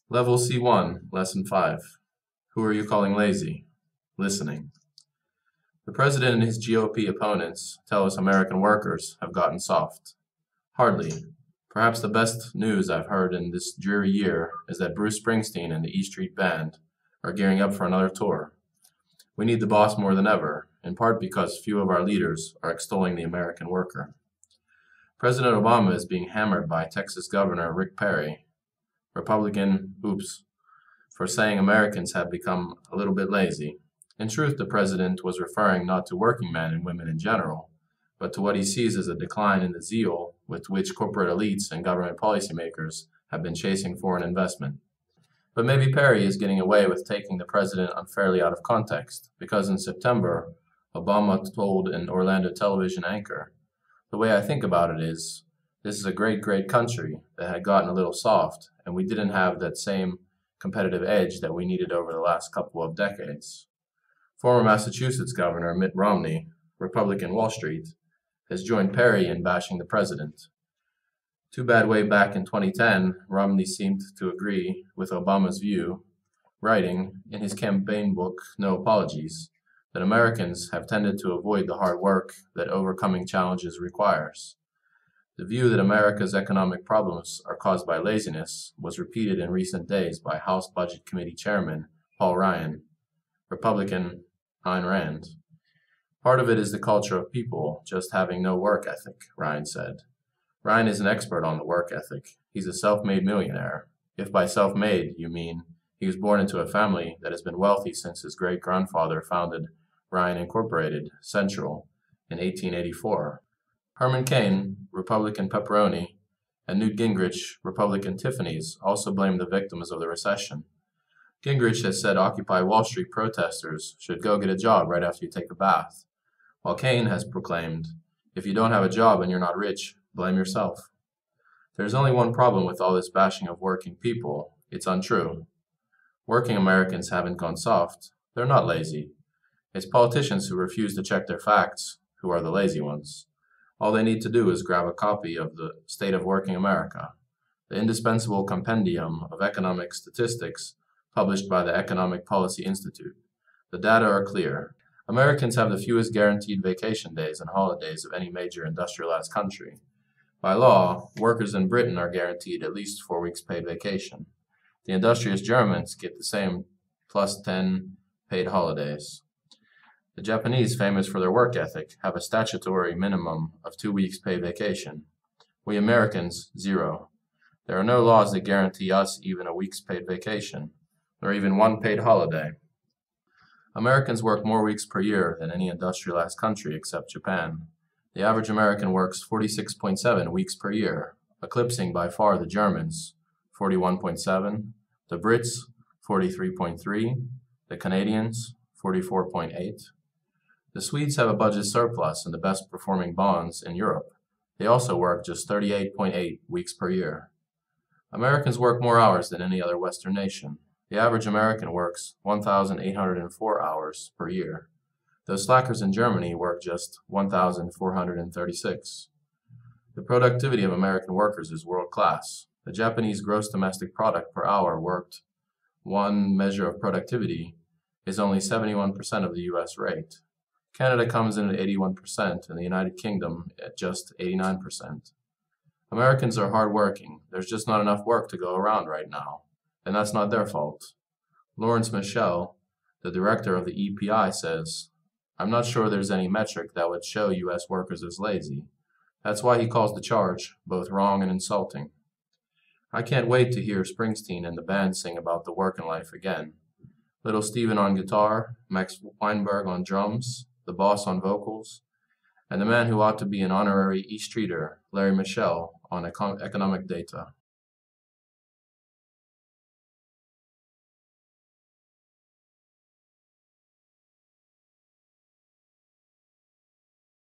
Level C1, Lesson 5. Who are you calling lazy? Listening. The president and his GOP opponents tell us American workers have gotten soft. Hardly. Perhaps the best news I've heard in this dreary year is that Bruce Springsteen and the E Street Band are gearing up for another tour. We need the boss more than ever, in part because few of our leaders are extolling the American worker. President Obama is being hammered by Texas Governor Rick Perry, Republican, for saying Americans have become a little bit lazy. In truth, the president was referring not to working men and women in general, but to what he sees as a decline in the zeal with which corporate elites and government policymakers have been chasing foreign investment. But maybe Perry is getting away with taking the president unfairly out of context, because in September, Obama told an Orlando television anchor, "The way I think about it is, this is a great, great country that had gotten a little soft, and we didn't have that same competitive edge that we needed over the last couple of decades." Former Massachusetts Governor Mitt Romney, Republican Wall Street, has joined Perry in bashing the president. Too bad way back in 2010, Romney seemed to agree with Obama's view, writing in his campaign book, No Apologies, that Americans have tended to avoid the hard work that overcoming challenges requires. The view that America's economic problems are caused by laziness was repeated in recent days by House Budget Committee Chairman Paul Ryan, Republican Ayn Rand. Part of it is the culture of people just having no work ethic, Ryan said. Ryan is an expert on the work ethic. He's a self-made millionaire. If by self-made you mean he was born into a family that has been wealthy since his great-grandfather founded Ryan Incorporated, Central, in 1884. Herman Cain, Republican Pepperoni, and Newt Gingrich, Republican Tiffany's, also blame the victims of the recession. Gingrich has said Occupy Wall Street protesters should go get a job right after you take a bath, while Cain has proclaimed, if you don't have a job and you're not rich, blame yourself. There's only one problem with all this bashing of working people. It's untrue. Working Americans haven't gone soft. They're not lazy. It's politicians who refuse to check their facts who are the lazy ones. All they need to do is grab a copy of the State of Working America, the indispensable compendium of economic statistics published by the Economic Policy Institute. The data are clear. Americans have the fewest guaranteed vacation days and holidays of any major industrialized country. By law, workers in Britain are guaranteed at least 4 weeks paid vacation. The industrious Germans get the same plus 10 paid holidays. The Japanese, famous for their work ethic, have a statutory minimum of 2 weeks paid vacation. We Americans, 0. There are no laws that guarantee us even a week's paid vacation, nor even 1 paid holiday. Americans work more weeks per year than any industrialized country except Japan. The average American works 46.7 weeks per year, eclipsing by far the Germans, 41.7, the Brits, 43.3, the Canadians, 44.8. The Swedes have a budget surplus and the best performing bonds in Europe. They also work just 38.8 weeks per year. Americans work more hours than any other Western nation. The average American works 1,804 hours per year. Those slackers in Germany work just 1,436. The productivity of American workers is world class. The Japanese gross domestic product per hour worked, one measure of productivity, is only 71% of the U.S. rate. Canada comes in at 81% and the United Kingdom at just 89%. Americans are hardworking. There's just not enough work to go around right now, and that's not their fault. Lawrence Michel, the director of the EPI, says, "I'm not sure there's any metric that would show U.S. workers as lazy. That's why he calls the charge both wrong and insulting." I can't wait to hear Springsteen and the band sing about the working life again. Little Steven on guitar, Max Weinberg on drums, the boss on vocals, and the man who ought to be an honorary East Streeter, Larry Michel, on economic data.